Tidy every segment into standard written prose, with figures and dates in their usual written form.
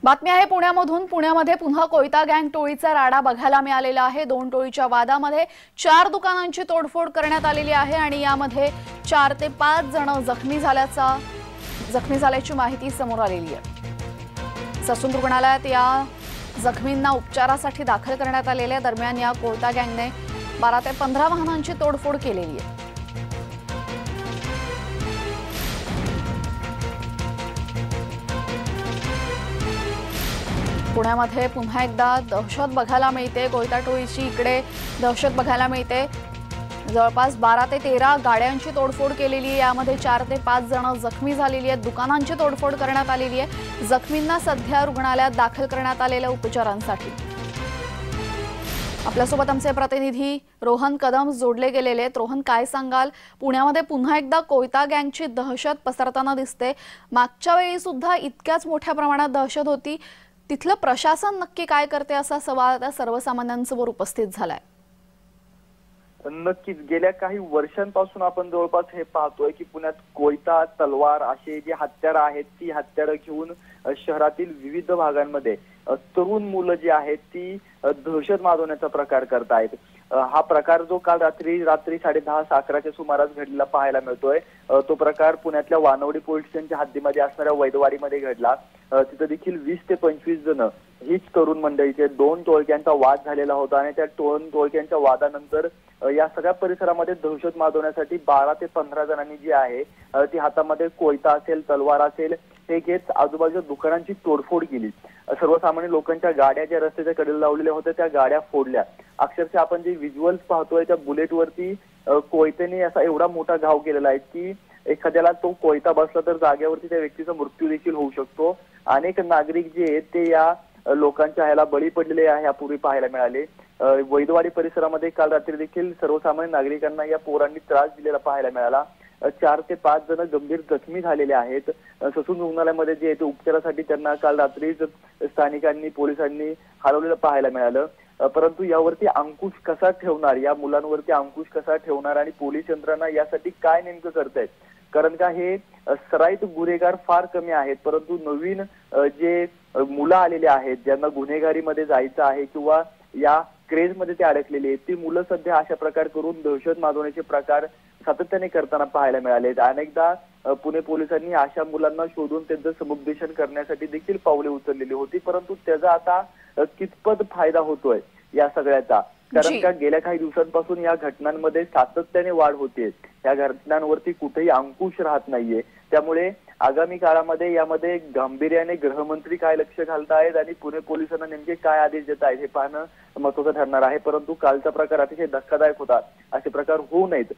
बातमी आहे पुण्यामधून। पुण्यामध्ये पुन्हा कोयता गँग टोळीचा राडा बघायला मिळालेला आहे। दोन टोळीच्या वादामध्ये 4 दुकानांची तोडफोड करण्यात आलेली आहे आणि यामध्ये 4 ते 5 जण जखमी झाल्याची माहिती समोर आलेली आहे। ससून रुग्णालयात या जखमींना उपचारासाठी दाखल करण्यात आलेले आहे। दरम्यान या कोयता गँगने 12 ते 15 वाहनांची तोडफोड केलेली आहे। पुण्यामध्ये पुन्हा एकदा दहशत बघायला मिळते। कोयता टोळीची इकडे दहशत बघायला मिळते। जवळपास 12 ते 13 गाड्यांची तोडफोड केलेली आहे। यामध्ये 4 ते 5 जण जखमी झालेली आहेत। दुकानांची तोडफोड करण्यात आलेली आहे। जखमींना सध्या रुग्णालयात दाखल करण्यात आलेल्या उपचारांसाठी। आपल्यासोबत आमचे प्रतिनिधी रोहन कदम जोडले गेलेले आहेत। रोहन, काय सांगाल? पुण्यामध्ये पुन्हा एकदा कोयता गँगची दहशत पसरताना दिसते। मागच्या वेळी सुद्धा इतक्याच मोठ्या प्रमाणात दहशत होती। तिथलं प्रशासन नक्की काय करते असा सवाल आता सर्वसामान्यांसमोर उपस्थित झालाय। नक्कीच गेल्या काही वर्षांपासून आपण जवळपास हे पाहतोय की पुण्यात कोयता, तलवार असे जे हत्यारं आहेत ती हत्यारं घेऊन शहरातील विविध भागांमध्ये तरुण मुलं जी आहेत ती दहशत माजवण्याचा प्रकार करतायत। हा प्रकार जो काल रात्री 10:30-11च्या सुमारास घडलेला पाहायला मिळतोय। तो प्रकार पुण्यातल्या वानवडी पोलीस स्टेशनच्या हद्दीमध्ये असणाऱ्या वैदवाडीमध्ये घडला। तिथे देखील 20 ते 25 जण हीच तरुण मंडळीचे 2 टोळक्यांचा वाद झालेला होता आणि त्या 2 टोळक्यांच्या वादानंतर या सगळ्या परिसरामध्ये दहशत माजवण्यासाठी 12 ते 15 जणांनी जी आहे ती हातामध्ये कोयता असेल, तलवार असेल हे घेत आजूबाजूच्या दुकानांची तोडफोड केली। सर्वसामान्य लोकांच्या गाड्या ज्या रस्त्याच्या कडेला लावलेल्या होत्या त्या गाड्या फोडल्या। अक्षरशः आपण जे व्हिज्युअल्स पाहतोय त्या बुलेटवरती कोयत्याने असा एवढा मोठा घाव केलेला आहे की एखाद्याला तो कोयता बसला तर जागेवरती त्या व्यक्तीचा मृत्यू देखील होऊ शकतो। अनेक नागरिक जे आहेत ते या लोकांच्या ह्याला बळी पडलेले आहे यापूर्वी पाहायला मिळाले। वैदवाडी परिसरामध्ये काल रात्री देखील सर्वसामान्य नागरिकांना या पोरांनी त्रास दिलेला पाहायला मिळाला। 4 ते 5 जण गंभीर जखमी झालेले आहेत। ससून रुग्णालयामध्ये जे आहे उपचारासाठी त्यांना काल रात्रीच स्थानिकांनी पोलिसांनी हलवलेलं पाहायला मिळालं। परंतु यावरती अंकुश कसा ठेवणार, या मुलांवरती अंकुश कसा ठेवणार आणि पोलीस यंत्रणा यासाठी काय नेमकं करतायत? कारण का हे सराईत गुन्हेगार फार कमी आहेत, परंतु नवीन जे मुलं आलेले आहेत ज्यांना गुन्हेगारीमध्ये जायचं आहे किंवा या क्रेजमध्ये ते अडकलेले आहेत ती मुलं सध्या अशा प्रकार करून दहशत माजवण्याचे प्रकार सातत्याने करताना पाहायला मिळाले। अनेकदा पुणे पोलिसांनी अशा मुलांना शोधून त्यांचं समुपदेशन करण्यासाठी देखील पावले उचललेली होती, परंतु त्याचा आता कितपत फायदा होतोय या सगळ्याचा? कारण का गेल्या काही दिवसांपासून या घटनांमध्ये सातत्याने वाढ होते। या घटनांवरती कुठेही अंकुश राहत नाहीये। त्यामुळे आगामी काळामध्ये यामध्ये गांभीर्याने गृहमंत्री काय लक्ष घालतायत आणि पुणे पोलिसांना नेमके काय आदेश देत आहेत हे पाहणं महत्त्वाचं ठरणार आहे। परंतु कालचा प्रकार अतिशय धक्कादायक होता, असे प्रकार होऊ नयेत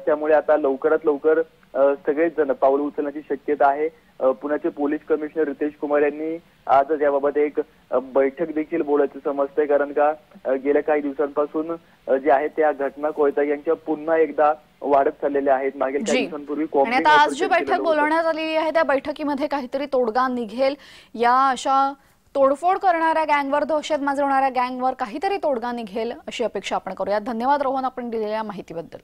त्यामुळे आता लवकरात लवकर सगळेच जण पावलं उचलण्याची शक्यता आहे। पुण्याचे पोलीस कमिशनर रितेश कुमार यांनी आजच याबाबत एक बैठक देखील बोलायचं समजतंय। कारण का गेल्या काही दिवसांपासून जे आहे त्या घटना कोयता यांच्या पुन्हा एकदा वाढत चाललेल्या आहेत। मागील काही दिवसांपूर्वी आता आज जी बैठक बोलवण्यात आलेली आहे त्या बैठकीमध्ये काहीतरी तोडगा निघेल। या अशा तोडफोड करणाऱ्या गँगवर, दहशत माजवणाऱ्या गँगवर काहीतरी तोडगा निघेल अशी अपेक्षा आपण करूया। धन्यवाद रोहन, आपण दिलेल्या माहितीबद्दल।